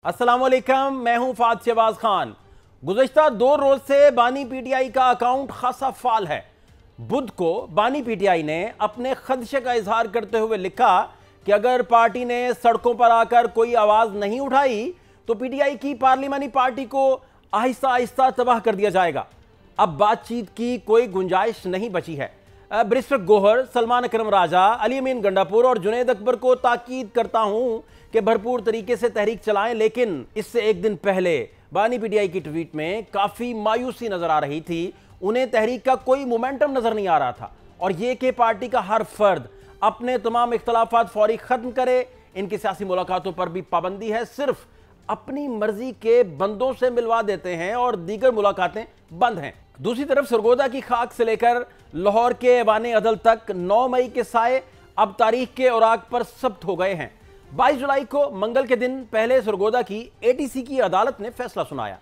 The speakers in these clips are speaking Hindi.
अस्सलाम वालेकुम, मैं हूं फात शहबाज खान। गुज़श्ता 2 रोज से बानी पीटीआई का अकाउंट खासा फाल है। बुध को बानी पीटीआई ने अपने खदशे का इजहार करते हुए लिखा कि अगर पार्टी ने सड़कों पर आकर कोई आवाज नहीं उठाई तो पीटीआई की पार्लिमानी पार्टी को आहिस्ता आहिस्ता तबाह कर दिया जाएगा। अब बातचीत की कोई गुंजाइश नहीं बची है। बैरिस्टर गोहर, सलमान अकरम राजा, अली अमीन गंडापुर और जुनैद अकबर को ताकीद करता हूं कि भरपूर तरीके से तहरीक चलाएं, लेकिन इससे एक दिन पहले बानी पीटीआई की ट्वीट में काफी मायूसी नजर आ रही थी। उन्हें तहरीक का कोई मोमेंटम नजर नहीं आ रहा था और यह कि पार्टी का हर फर्द अपने तमाम इख्तलाफात फौरी खत्म करे। इनकी सियासी मुलाकातों पर भी पाबंदी है, सिर्फ अपनी मर्जी के बंदों से मिलवा देते हैं और दीगर मुलाकातें बंद हैं। दूसरी तरफ सरगोदा की खाक से लेकर लाहौर के ऐवान अदल तक 9 मई के साए अब तारीख के औराक पर सब्त हो गए हैं। 22 जुलाई को मंगल के दिन पहले सरगोदा की एटीसी की अदालत ने फैसला सुनाया।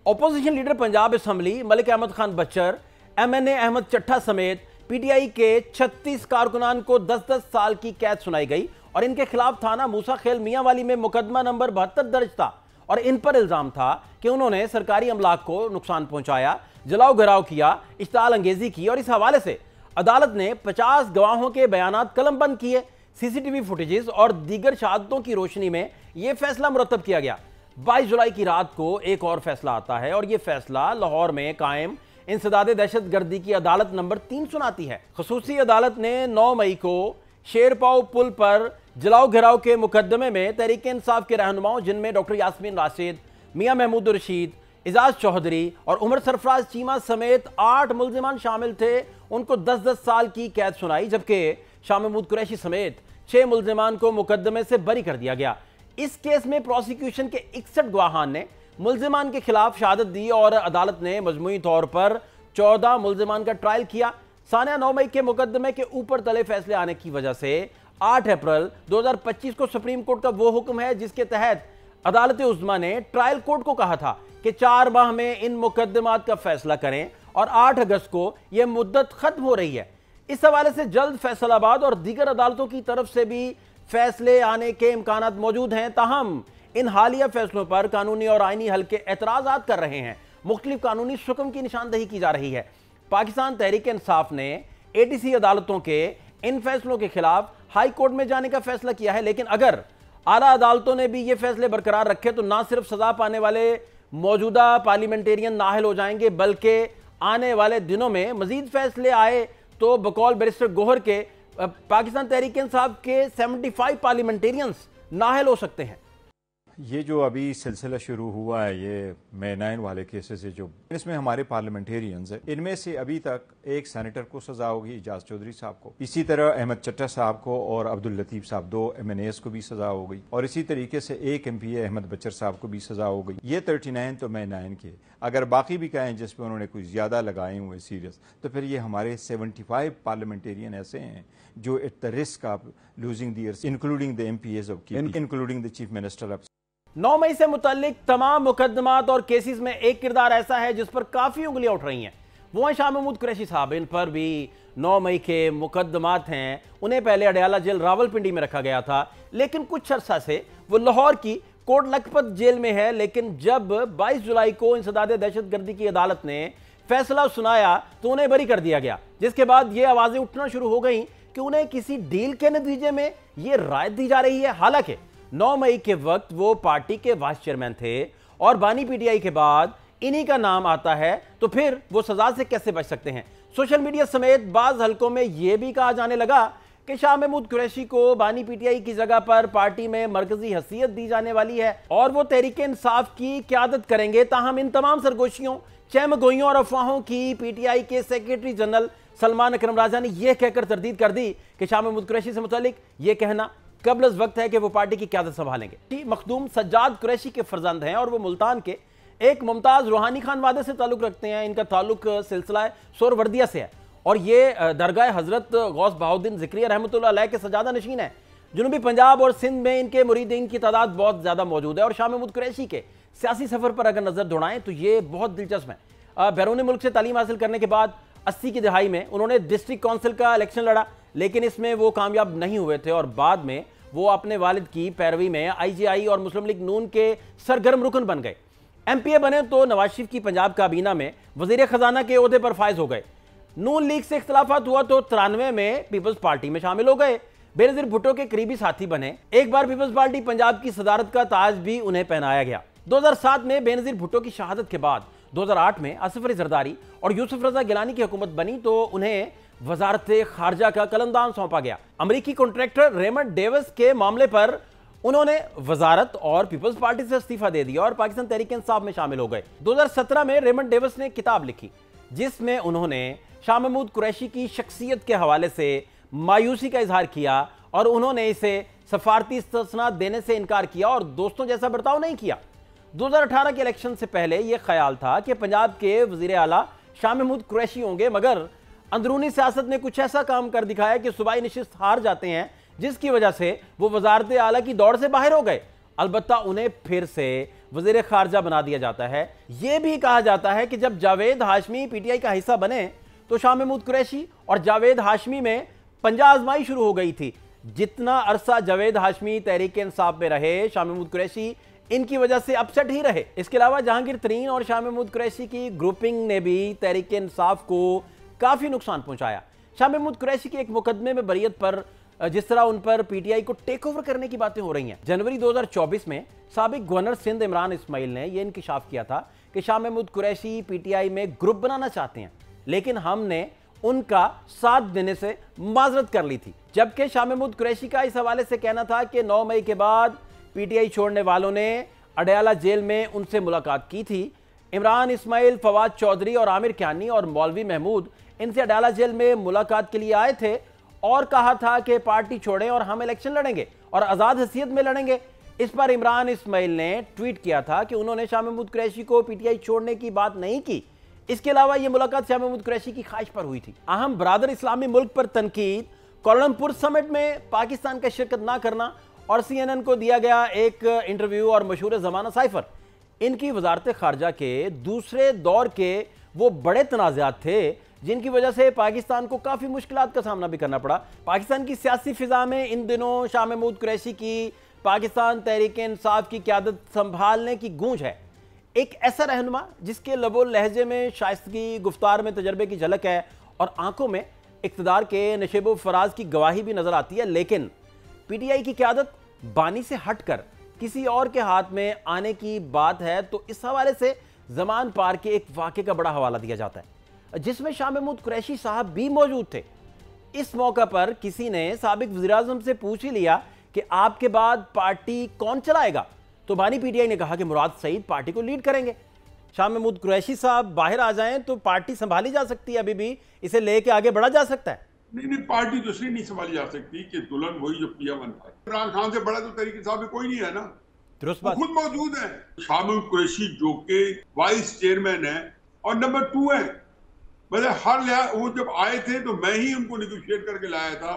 Opposition leader Punjab assembly Malik Ahmad Khan Bhachar, MNA Ahmad Chattha समेत पीटीआई के 36 कारकुनान को 10-10 साल की कैद सुनाई गई और इनके खिलाफ थाना मूसा खेल मियांवाली में मुकदमा नंबर 72 दर्ज था और इन पर इल्जाम था कि उन्होंने सरकारी अमलाक को नुकसान पहुंचाया, जलाओ घराव किया, इश्ताल अंगेजी की और इस हवाले से अदालत ने 50 गवाहों के बयानात कलमबंद किए। सीसीटीवी फुटेजेस और दीगर शहादतों की रोशनी में यह फैसला मुरतब किया गया। 22 जुलाई की रात को एक और फैसला आता है और यह फैसला लाहौर में कायम इंसदादे दहशतगर्दी की अदालत नंबर 3 सुनाती है। खसूसी अदालत ने 9 मई को शेरपाव पुल पर जलाओ घिराव के मुकदमे में तहरीक इंसाफ के रहनुमाओं, जिनमें डॉक्टर यास्मीन राशिद, मियां महमूद रशीद, इजाज चौधरी और उमर सरफराज चीमा समेत 8 मुल्जिमान शामिल थे, उनको 10-10 साल की कैद सुनाई, जबकि शाह महमूद कुरैशी समेत 6 मुल्जिमान को मुकदमे से बरी कर दिया गया। इस केस में प्रोसिक्यूशन के 61 गवाहान ने मुल्जिमान के खिलाफ शहादत दी और अदालत ने मजमूई तौर पर 14 मुल्जिमान का ट्रायल किया। सानिया 9 मई के मुकदमे के ऊपर तले फैसले आने की वजह से 8 अप्रैल 2025 को सुप्रीम कोर्ट का वो हुक्म है जिसके तहत अदालत उज़्मा ने ट्रायल कोर्ट को कहा था कि 4 माह में इन मुकदमात का फैसला करें और 8 अगस्त को यह मुद्दत खत्म हो रही है। इस हवाले से जल्द फैसलाबाद और दीगर अदालतों की तरफ से भी फैसले आने के इम्कानात मौजूद हैं। ताहम इन हालिया फैसलों पर कानूनी और आईनी हल्के एतराजात कर रहे हैं। मुख्तलिफ कानूनी शुक्म की निशानदही की जा रही है। पाकिस्तान तहरीक इंसाफ ने एटीसी अदालतों के इन फैसलों के खिलाफ हाई कोर्ट में जाने का फैसला किया है, लेकिन अगर आला अदालतों ने भी ये फैसले बरकरार रखे तो ना सिर्फ सजा पाने वाले मौजूदा पार्लियामेंटेरियन नाअहल हो जाएंगे, बल्कि आने वाले दिनों में मजीद फैसले आए तो बकौल बैरिस्टर गोहर के पाकिस्तान तहरीक इंसाफ के 75 पार्लियामेंटेरियंस नाअहल हो सकते हैं। ये जो अभी सिलसिला शुरू हुआ है, ये मे 9 वाले केसेस है, जो इसमें हमारे पार्लियामेंटेरियंस हैं, इनमें से अभी तक एक सेनेटर को सजा होगी, इजाज चौधरी साहब को, इसी तरह अहमद चट्टा साहब को और अब्दुल लतीफ साहब 2 MNAs को भी सजा हो गई और इसी तरीके से एक MPA अहमद बच्चर साहब को भी सजा हो गई। ये 39 तो मे 9 के, अगर बाकी भी कहें जिसपे उन्होंने कुछ ज्यादा लगाए हुए सीरियस, तो फिर ये हमारे 75 पार्लियामेंटेरियन ऐसे हैं जो at the risk of losing the years, including the MPAs of including the chief minister of. 9 मई से मुतल्लिक तमाम मुकदमात और केसेस में एक किरदार ऐसा है जिस पर काफी उंगलियां उठ रही हैं, वो है शाह महमूद कुरैशी साहब। इन पर भी 9 मई के मुकदमात हैं। उन्हें पहले अडयाला जेल रावलपिंडी में रखा गया था, लेकिन कुछ अरसा से वो लाहौर की कोट लखपत जेल में है। लेकिन जब 22 जुलाई को इंसदादे दहशतगर्दी की अदालत ने फैसला सुनाया तो उन्हें बरी कर दिया गया, जिसके बाद ये आवाजें उठना शुरू हो गई कि उन्हें किसी डील के नतीजे में ये रायत दी जा रही है। हालांकि 9 मई के वक्त वो पार्टी के वाइस चेयरमैन थे और बानी पीटीआई के बाद इन्हीं का नाम आता है, तो फिर वो सजा से कैसे बच सकते हैं। सोशल मीडिया समेत बाज हलकों में यह भी कहा जाने लगा कि शाह महमूद कुरैशी को बानी पीटीआई की जगह पर पार्टी में मरकजी हैसियत दी जाने वाली है और वो तहरीक इंसाफ की क्यादत करेंगे। ताहम इन तमाम सरगोशियों, चहमगोइयों और अफवाहों की पीटीआई के सेक्रेटरी जनरल सलमान अकरम राजा ने यह कहकर तरदीद कर दी कि शाह महमूद कुरैशी से मुतालिक यह कहना कबल अज़ वक्त है कि वो पार्टी की क़यादत संभालेंगे। मखदूम सज्जाद कुरैशी के फर्जंद हैं और वो मुल्तान के एक मुमताज रूहानी खान वादे से ताल्लुक रखते हैं। इनका ताल्लुक सिलसिला सोरवर्दिया से है और ये दरगाह हजरत गौस बहाउद्दीन ज़िक्रिया रहमतुल्लाह अलैह के सजादा नशीन है। जनूबी पंजाब और सिंध में इनके मुरीदीन की तादाद बहुत ज़्यादा मौजूद है और शाह महमूद कुरैशी के सियासी सफ़र पर अगर नज़र दौड़ाएं तो ये बहुत दिलचस्प है। बैरून मुल्क से तालीम हासिल करने के बाद 80 की दहाई में उन्होंने डिस्ट्रिक्ट काउंसिल का इलेक्शन लड़ा, लेकिन इसमें वो कामयाब नहीं हुए थे और बाद में वो अपने वालिद की पैरवी में आईजीआई और मुस्लिम लीग नून के सरगर्म रुकन बन गए। एमपीए बने तो नवाज शरीफ की पंजाब काबीना में वजीर खजाना के ओहदे पर फायज हो गए। नून लीग से इख्तलाफात हुआ तो 93 में पीपल्स पार्टी में शामिल हो गए। बेनजीर भुट्टो के करीबी साथी बने। एक बार पीपल्स पार्टी पंजाब की सदारत का ताज भी उन्हें पहनाया गया। 2007 में बेनजीर भुट्टो की शहादत के बाद 2008 में आसिफ अली जरदारी और यूसुफ रजा गिलानी की हुकूमत बनी तो उन्हें वजारत खारजा का कलंदान सौंपा गया। अमेरिकी कॉन्ट्रैक्टर रेमंड डेविस के मामले पर उन्होंने वजारत और पीपल्स पार्टी से इस्तीफा दे दिया और पाकिस्तान तहरीक इंसाफ में शामिल हो गए। 2017 में रेमंड डेविस ने किताब लिखी जिसमें उन्होंने शाह महमूद कुरैशी की शख्सियत के हवाले से मायूसी का इजहार किया और उन्होंने इसे सफारती इस्तिस्नात देने से इनकार किया और दोस्तों जैसा बर्ताव नहीं किया। 2018 के इलेक्शन से पहले यह ख्याल था कि पंजाब के वजीर आला शाह महमूद कुरैशी होंगे, मगर अंदरूनी सियासत ने कुछ ऐसा काम कर दिखाया कि सूबाई नशिस्त हार जाते हैं, जिसकी वजह से वो वजारत आला की दौड़ से बाहर हो गए। अलबत्ता उन्हें फिर से वजीर खारजा बना दिया जाता है। यह भी कहा जाता है कि जब जावेद हाशमी पीटीआई का हिस्सा बने तो शाह महमूद कुरैशी और जावेद हाशमी में पंजा आजमाई शुरू हो गई थी। जितना अरसा जावेद हाशमी तहरीक इंसाफ में रहे, शाह महमूद कुरैशी इनकी वजह से अपसेट ही रहे। इसके अलावा जहांगीर तरीन और शाह महमूद कुरैशी की ग्रुपिंग ने भी तहरीक इंसाफ को काफी नुकसान पहुंचाया। शाह महमूद कुरैशी के एक मुकदमे में बरियत पर जिस तरह उन पर पीटीआई को टेक ओवर करने की बातें हो रही हैं। जनवरी 2024 में साबिक गवर्नर सिंध इमरान इस्माइल ने यह इंकिशाफ किया था कि शाह महमूद कुरैशी पीटीआई में ग्रुप बनाना चाहते हैं, लेकिन हमने उनका साथ देने से माजरत कर ली थी। जबकि शाह महमूद कुरैशी का इस हवाले से कहना था कि 9 मई के बाद पीटीआई छोड़ने वालों ने अडयाला जेल में उनसे मुलाकात की थी। इमरान इस्माइल, फवाद चौधरी और आमिर क्यानी और मौलवी महमूद इनसे अडयाला जेल में मुलाकात के लिए आए थे और कहा था कि पार्टी छोड़ें और हम इलेक्शन लड़ेंगे और आज़ाद हैसियत में लड़ेंगे। इस पर इमरान इस्माइल ने ट्वीट किया था कि उन्होंने शाह महमूद कुरैशी को पीटीआई छोड़ने की बात नहीं की। इसके अलावा यह मुलाकात शाह महमूद कुरैशी की ख्वाहिश पर हुई थी। अहम बरादर इस्लामी मुल्क पर तनकीद, कोलमपुर समिट में पाकिस्तान का शिरकत ना करना और CNN को दिया गया एक इंटरव्यू और मशहूर ज़माना साइफर, इनकी वजारत खारजा के दूसरे दौर के वो बड़े तनाज़ात थे जिनकी वजह से पाकिस्तान को काफ़ी मुश्किलात का सामना भी करना पड़ा। पाकिस्तान की सियासी फिजा में इन दिनों शाह महमूद कुरैशी की पाकिस्तान तहरीक इंसाफ की क़यादत संभालने की गूंज है। एक ऐसा रहनुमा जिसके लबो लहजे में शाइस्तगी, गुफ्तार में तजर्बे की झलक है और आंखों में इक़्तिदार के नशेबो फराज की गवाही भी नजर आती है। लेकिन पीटीआई की क़यादत बानी से हटकर किसी और के हाथ में आने की बात है तो इस हवाले से ज़मान पार के एक वाक़े का बड़ा हवाला दिया जाता है जिसमें शाह महमूद कुरैशी साहब भी मौजूद थे। इस मौका पर किसी ने साबिक वज़ीर-ए-आज़म से पूछ ही लिया कि आपके बाद पार्टी कौन चलाएगा, तो बानी पीटीआई ने कहा कि मुराद सईद पार्टी को लीड करेंगे। शाह महमूद कुरैशी साहब बाहर आ जाएं तो पार्टी संभाली जा सकती है, अभी भी इसे लेके आगे बढ़ा जा सकता है। नहीं, पार्टी तो इसलिए नहीं संभाली जा सकती कि दुल्हन वही जो पिया बन पाए। इमरान खान से बड़ा तो तहरीक इंसाफ में कोई नहीं है ना, वो खुद मौजूद है। शाह महमूद कुरैशी जो के वाइस चेयरमैन है और नंबर 2 है, मतलब हर लिहाज वो जब आए थे तो मैं ही उनको निगोशिएट करके लाया था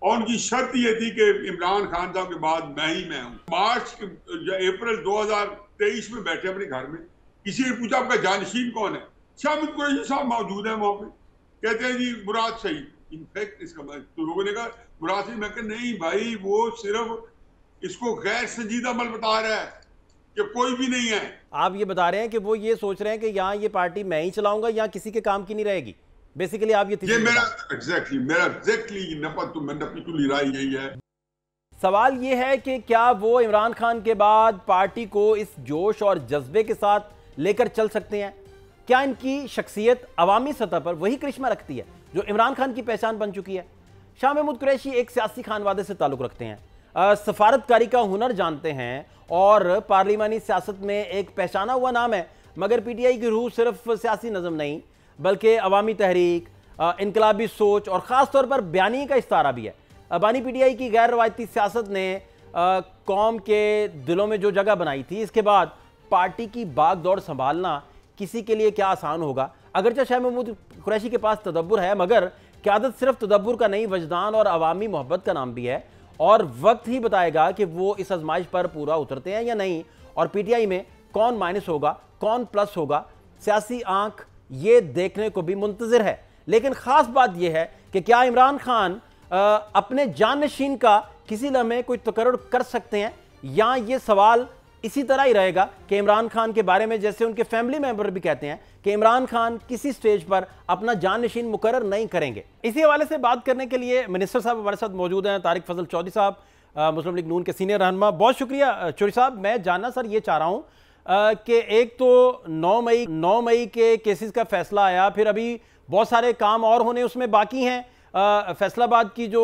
और उनकी शर्त ये थी कि इमरान खान साहब के बाद मैं हूँ। अप्रैल 2023 में बैठे अपने घर में, किसी ने पूछा आपका जानशीन कौन है, शाह महमूद कुरैशी साहब मौजूद है वहां पे, कहते हैं जी मुराद सईद। इनफैक्ट इसका तो लोगों ने कहा मुराद सईद, मैं कहा नहीं भाई, वो सिर्फ इसको गैर संजीदा अमल बता रहा है कि कोई भी नहीं है। आप ये बता रहे हैं कि वो ये सोच रहे हैं कि यहाँ ये पार्टी मैं ही चलाऊंगा, यहाँ किसी के काम की नहीं रहेगी। बेसिकली आप ये मेरा एग्जैक्टली नपी राय यही है। सवाल ये है कि क्या वो इमरान खान के बाद पार्टी को इस जोश और जज्बे के साथ लेकर चल सकते हैं? क्या इनकी शख्सियत अवामी सतह पर वही करिश्मा रखती है जो इमरान खान की पहचान बन चुकी है? शाह महमूद कुरैशी एक सियासी खानवादे से ताल्लुक़ रखते हैं, सफारतकारी का हुनर जानते हैं और पार्लिमानी सियासत में एक पहचाना हुआ नाम है। मगर पीटीआई की रूह सिर्फ सियासी नज़म नहीं बल्कि अवामी तहरीक, इनकलाबी सोच और ख़ास तौर पर बयानी का इस्तारा भी है। बानी पीटीआई की गैर रवायती सियासत ने कौम के दिलों में जो जगह बनाई थी, इसके बाद पार्टी की बाग दौड़ संभालना किसी के लिए क्या आसान होगा। अगरचे शाह महमूद कुरैशी के पास तदब्बुर है, मगर क़यादत सिर्फ तदब्बुर का नहीं, वजदान और अवामी मोहब्बत का नाम भी है और वक्त ही बताएगा कि वो इस आजमाइश पर पूरा उतरते हैं या नहीं और पीटीआई में कौन माइनस होगा, कौन प्लस होगा। सियासी आंख ये देखने को भी मुंतजिर है। लेकिन खास बात यह है कि क्या इमरान खान अपने जाननशीन का किसी लम्हे कोई तकर्रुर कर सकते हैं, या ये सवाल इसी तरह ही रहेगा कि इमरान खान के बारे में जैसे उनके फैमिली मेंबर भी कहते हैं कि इमरान खान किसी स्टेज पर अपना जाननशीन मुकर्रर नहीं करेंगे। इसी हवाले से बात करने के लिए मिनिस्टर साहब हमारे साथ मौजूद हैं, तारिक फजल चौधरी साहब, मुस्लिम लीग नून के सीनियर रहनुमा। बहुत शुक्रिया चौधरी साहब। मैं जानना सर ये चाह रहा हूँ कि एक तो 9 मई के केसेस का फैसला आया, फिर अभी बहुत सारे काम और होने उसमें बाकी हैं। फैसलाबाद की जो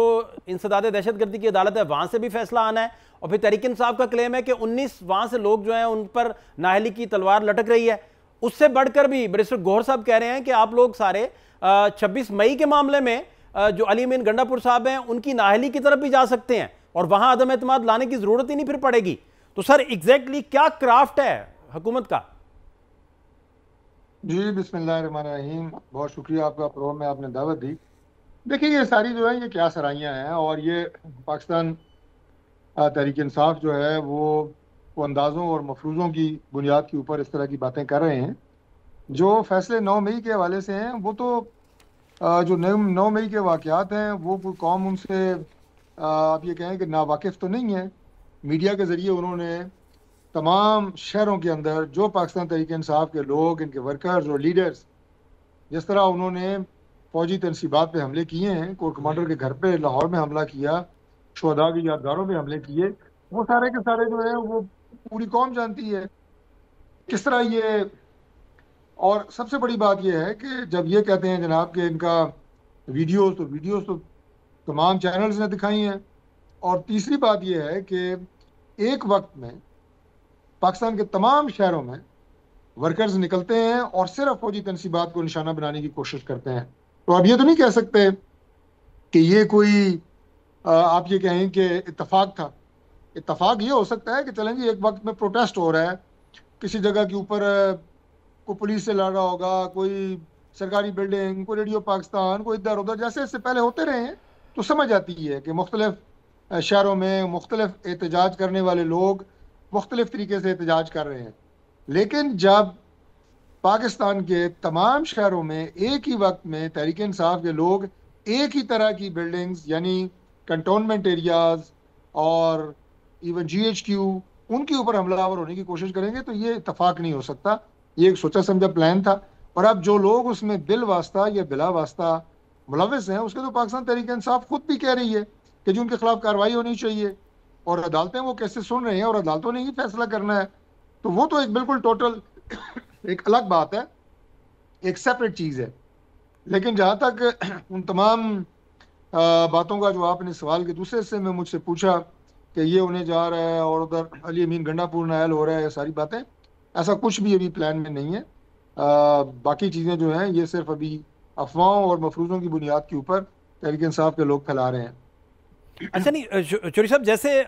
इंसदाद दहशतगर्दी की अदालत है वहाँ से भी फैसला आना है, और फिर तहरीक इंसाफ का क्लेम है कि 19 वहाँ से लोग जो हैं उन पर नाअहली की तलवार लटक रही है। उससे बढ़कर भी बैरिस्टर गौहर साहब कह रहे हैं कि आप लोग सारे 26 मई के मामले में जो अली अमीन गंडापुर साहब हैं उनकी नाअहली की तरफ भी जा सकते हैं और वहाँ अदम एतमाद लाने की ज़रूरत ही नहीं फिर पड़ेगी। तो सर एग्जैक्टली क्या क्राफ्ट है हुकूमत का? जी बिस्मिल्लाहिर्रहमानिर्रहीम, बहुत शुक्रिया आपका प्रोग्राम में आपने दावत दी। देखिए ये सारी जो है ये क्या सराहियाँ हैं, और ये पाकिस्तान तहरीक इंसाफ जो है वो अंदाज़ों और मफरूज़ों की बुनियाद के ऊपर इस तरह की बातें कर रहे हैं। जो फैसले 9 मई के हवाले से हैं वो तो जो 9 मई के वाक़यात हैं वो कोई कौम उनसे आप ये कहें कि नावाकिफ़ तो नहीं है। मीडिया के ज़रिए उन्होंने तमाम शहरों के अंदर जो पाकिस्तान तहरीक इंसाफ के लोग, इनके वर्कर्स और लीडर्स, जिस तरह उन्होंने फ़ौजी तनसीबात पे हमले किए हैं, कोर कमांडर के घर पे लाहौर में हमला किया, शुहदा की यादगारों पे हमले किए, वो सारे के सारे जो है वो पूरी कौम जानती है किस तरह ये। और सबसे बड़ी बात यह है कि जब ये कहते हैं जनाब कि इनका वीडियोस तो तमाम चैनल्स ने दिखाई हैं। और तीसरी बात यह है कि एक वक्त में पाकिस्तान के तमाम शहरों में वर्कर्स निकलते हैं और सिर्फ फौजी तनसीबात को निशाना बनाने की कोशिश करते हैं। तो अब ये तो नहीं कह सकते कि ये कोई आप ये कहें कि इत्तफाक था। इत्तफाक ये हो सकता है कि चलें जी एक वक्त में प्रोटेस्ट हो रहा है, किसी जगह के ऊपर कोई पुलिस से लड़ रहा होगा, कोई सरकारी बिल्डिंग, कोई रेडियो पाकिस्तान, कोई इधर उधर, जैसे इससे पहले होते रहे हैं, तो समझ आती है कि मुख्तलिफ शहरों में मुख्तलिफ एहतजाज करने वाले लोग मुख्तलिफ तरीके से एहतजाज कर रहे हैं। लेकिन जब पाकिस्तान के तमाम शहरों में एक ही वक्त में तहरीक इंसाफ के लोग एक ही तरह की बिल्डिंग्स यानी कंटोनमेंट एरियाज और इवन GHQ उनके ऊपर हमलावर होने की कोशिश करेंगे, तो ये इत्तफाक नहीं हो सकता। ये एक सोचा समझा प्लान था। और अब जो लोग उसमें बिल वास्ता या बिला वास्ता मुलविस हैं, उसके तो पाकिस्तान तहरीक इंसाफ खुद भी कह रही है कि जो उनके खिलाफ कार्रवाई होनी चाहिए, और अदालतें वो कैसे सुन रहे हैं और अदालतों ने ही फैसला करना है। तो वो तो एक बिल्कुल टोटल एक अलग बात है, एक सेपरेट चीज़ है। लेकिन जहाँ तक उन तमाम बातों का जो आपने सवाल के दूसरे हिस्से में मुझसे पूछा कि ये होने जा रहा है और उधर अली अमीन गंडापुर नायल हो रहा है, ये सारी बातें, ऐसा कुछ भी अभी प्लान में नहीं है। बाकी चीज़ें जो हैं ये सिर्फ अभी अफवाहों और मफरूज़ों की बुनियाद के ऊपर तहरीक इंसाफ के लोग फैला रहे हैं। अच्छा नहीं चौधरी साहब, जैसे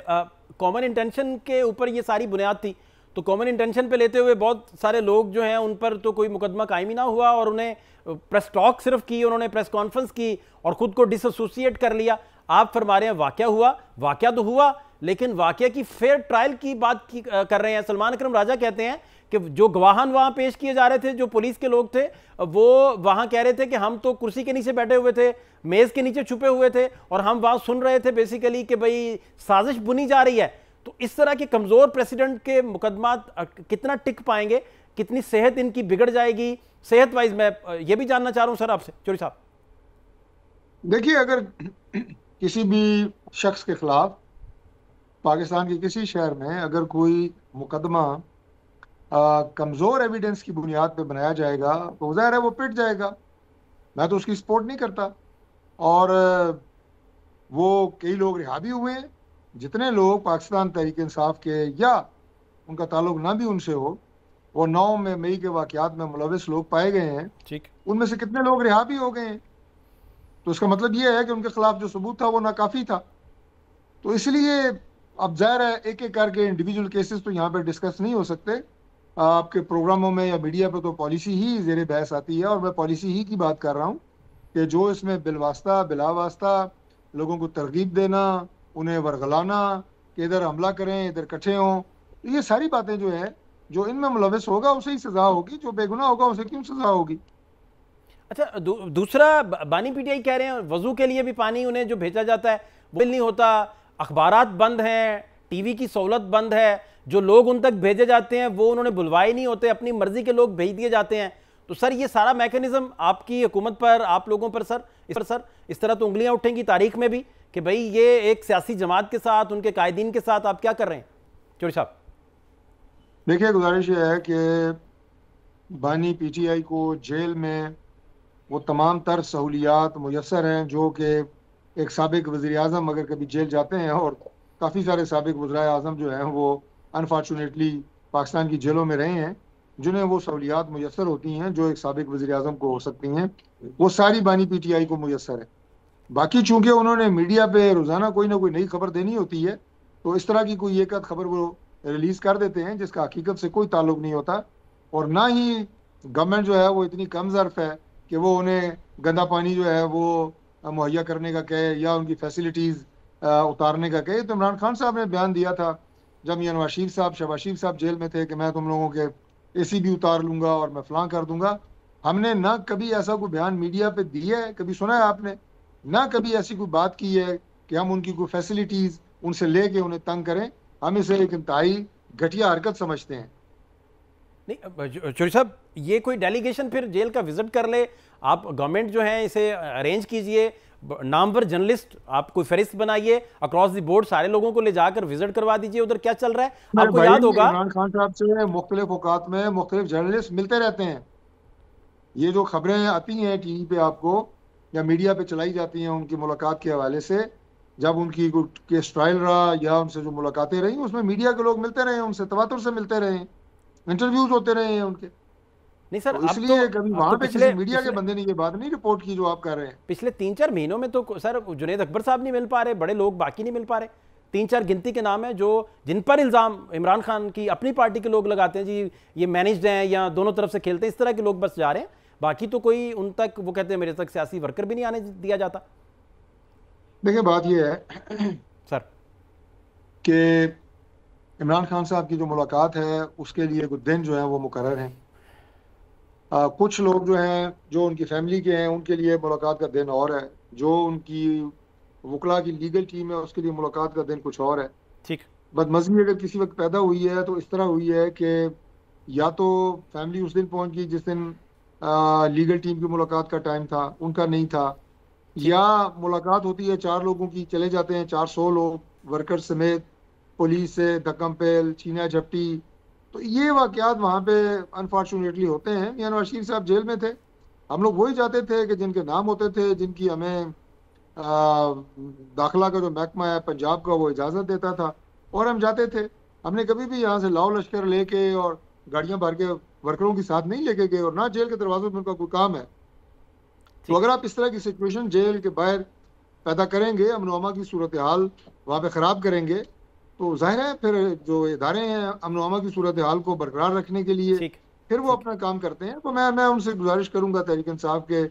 कॉमन इंटेंशन के ऊपर ये सारी बुनियाद थी, तो कॉमन इंटेंशन पे लेते हुए बहुत सारे लोग जो हैं उन पर तो कोई मुकदमा कायम ही ना हुआ और उन्हें प्रेस टॉक सिर्फ की, उन्होंने प्रेस कॉन्फ्रेंस की और खुद को डिसएसोसिएट कर लिया। आप फरमा रहे हैं वाकया हुआ, वाकया तो हुआ, लेकिन वाकया की फेयर ट्रायल की बात कर रहे हैं। सलमान अकरम राजा कहते हैं कि जो गवाहान वहां पेश किए जा रहे थे, जो पुलिस के लोग थे, वो वहां कह रहे थे कि हम तो कुर्सी के नीचे बैठे हुए थे, मेज के नीचे छुपे हुए थे और हम वहां सुन रहे थे बेसिकली कि भाई साजिश बुनी जा रही है। तो इस तरह के कमजोर प्रेसिडेंट के मुकदमा कितना टिक पाएंगे, कितनी सेहत इनकी बिगड़ जाएगी सेहत वाइज? मैं ये भी जानना चाह रहा हूं सर आपसे चौधरी साहब। देखिए, अगर किसी भी शख्स के खिलाफ पाकिस्तान के किसी शहर में अगर कोई मुकदमा कमज़ोर एविडेंस की बुनियाद पे बनाया जाएगा तो ज़ाहिर है वो पिट जाएगा। मैं तो उसकी सपोर्ट नहीं करता। और वो कई लोग रिहा भी हुए हैं। जितने लोग पाकिस्तान तहरीक इंसाफ के या उनका ताल्लुक ना भी उनसे हो, वो 9 मई के वाक़यात में मुलविस लोग पाए गए हैं, ठीक, उनमें से कितने लोग रिहा भी हो गए हैं। तो इसका मतलब ये है कि उनके खिलाफ जो सबूत था वो नाकाफ़ी था। तो इसलिए अब ज़ाहिर है एक एक करके इंडिविजुअल केसेस तो यहाँ पे डिस्कस नहीं हो सकते। आपके प्रोग्रामों में या मीडिया पे तो पॉलिसी ही ज़ेरे बहस आती है, और मैं पॉलिसी ही की बात कर रहा हूँ कि जो इसमें बिलवास्ता बिलावास्ता लोगों को तरगीब देना, उन्हें वरगलाना कि इधर हमला करें, इधर इकट्ठे हों, तो ये सारी बातें जो है, जो इनमें मुलविस होगा उसे ही सज़ा होगी, जो बेगुनाह होगा उसे क्यों सज़ा होगी। अच्छा, दूसरा बानी पीटीआई कह रहे हैं वजू के लिए भी पानी उन्हें जो भेजा जाता है वो नहीं होता, अखबारात बंद हैं, टीवी की सहूलत बंद है, जो लोग उन तक भेजे जाते हैं वो उन्होंने बुलवाए नहीं होते, अपनी मर्जी के लोग भेज दिए जाते हैं। तो सर ये सारा मैकेनिज्म आपकी हुकूमत पर, आप लोगों पर सर इस तरह तो उंगलियां उठेंगी तारीख में भी कि भाई ये एक सियासी जमात के साथ, उनके कायदीन के साथ आप क्या कर रहे हैं चौधरी साहब? देखिए, गुजारिश ये है कि बानी पीटीआई को जेल में वो तमाम तर सहूलियात मुयसर हैं जो कि एक साबिक वज़ीर आज़म अगर कभी जेल जाते हैं, और काफ़ी सारे साबिक वज़ीर आज़म जो हैं वो अनफॉर्चुनेटली पाकिस्तान की जेलों में रहे हैं, जिन्हें वो सहूलियात मुयसर होती हैं जो एक साबिक वज़ीर आज़म को हो सकती हैं, वो सारी बानी पीटीआई को मुयसर है। बाकी चूंकि उन्होंने मीडिया पे रोज़ाना कोई ना कोई नई खबर देनी होती है, तो इस तरह की कोई एक आध खबर वो रिलीज़ कर देते हैं जिसका हकीकत से कोई ताल्लुक नहीं होता, और ना ही गवर्नमेंट जो है वो इतनी कम ज़र्फ है कि वो उन्हें गंदा पानी जो है वो मुहैया करने का कहे या उनकी फैसिलिटीज़ उतारने का कहे। तो इमरान खान साहब ने बयान दिया था जब मियां नवाज शरीफ साहब, शहबाज शरीफ साहब जेल में थे कि मैं तुम लोगों के एसी भी उतार लूँगा और मैं फलां कर दूंगा। हमने ना कभी ऐसा कोई बयान मीडिया पे दिया है, कभी सुना है आपने? ना कभी ऐसी कोई बात की है कि हम उनकी कोई फैसिलिटीज़ उनसे लेके उन्हें तंग करें। हम इसे एक इंतहाई घटिया हरकत समझते हैं। नहीं चौधरी साहब, ये कोई डेलीगेशन फिर जेल का विजिट कर ले, आप गवर्नमेंट जो है इसे अरेंज कीजिए, नामवर जर्नलिस्ट आप कोई फहरिस्त बनाइए, अक्रॉस द बोर्ड सारे लोगों को ले जाकर विजिट करवा दीजिए उधर क्या चल रहा है। आपको याद होगा इमरान खान साहब से मुख्तलिफ औकात में मुख्तलिफ जर्नलिस्ट मिलते रहते हैं। ये जो खबरें आती हैं टीवी पे आपको या मीडिया पे चलाई जाती हैं उनकी मुलाकात के हवाले से, जब उनकी केस ट्रायल रहा या उनसे जो मुलाकातें रही, उसमें मीडिया के लोग मिलते रहे, उनसे तवातुर से मिलते रहे, इंटरव्यूज होते रहे हैं उनके। नहीं सर, तो इसलिए कभी वहां पे किसी मीडिया के बंदे ने ये बात नहीं रिपोर्ट की जो आप कर रहे हैं। पिछले 3-4 महीनों में तो सर जुनैद अकबर साहब नहीं मिल पा रहे, बड़े लोग बाकी नहीं मिल पा रहे। 3-4 गिनती के नाम है जो जिन पर इल्जाम इमरान खान की अपनी पार्टी के लोग लगाते हैं, जी ये मैनेज्ड हैं या दोनों तरफ से खेलते हैं, इस तरह के लोग बस जा रहे हैं। बाकी तो कोई उन तक, वो कहते हैं मेरे तक सियासी वर्कर भी नहीं आने दिया जाता। देखिए बात ये है सर कि इमरान खान साहब की जो मुलाकात है उसके लिए कुछ दिन जो है वो मुकर्रर हैं। कुछ लोग जो हैं जो उनकी फैमिली के हैं उनके लिए मुलाकात का दिन और है, जो उनकी वकला की लीगल टीम है उसके लिए मुलाकात का दिन कुछ और है। ठीक, बदमज़गी अगर किसी वक्त पैदा हुई है तो इस तरह हुई है कि या तो फैमिली उस दिन पहुंच गई जिस दिन लीगल टीम की मुलाकात का टाइम था, उनका नहीं था, या मुलाकात होती है 4 लोगों की, चले जाते हैं 400 लोग वर्कर समेत, पुलिस से धक्कम पेल, छीना झपटी। तो ये वाक़यात वहाँ पे अनफॉर्चुनेटली होते हैं। मियां नवाज शरीफ साहब जेल में थे, हम लोग वही चाहते थे कि जिनके नाम होते थे, जिनकी हमें दाखिला का जो महकमा है पंजाब का वो इजाज़त देता था और हम जाते थे। हमने कभी भी यहाँ से लाओ लश्कर लेके और गाड़ियाँ भर के वर्करों के साथ नहीं लेके गए, और ना जेल के दरवाजों में उनका कोई काम है। तो अगर आप इस तरह की सिचुएशन जेल के बाहर पैदा करेंगे, अमन अमा की सूरत हाल वहाँ पे ख़राब करेंगे, तो जाहिर है फिर जो इदारे हैं अमन अमा की सूरत हाल को बरकरार रखने के लिए फिर वो अपना काम करते हैं। तो मैं उनसे गुजारिश करूंगा, तहरीक इंसाफ के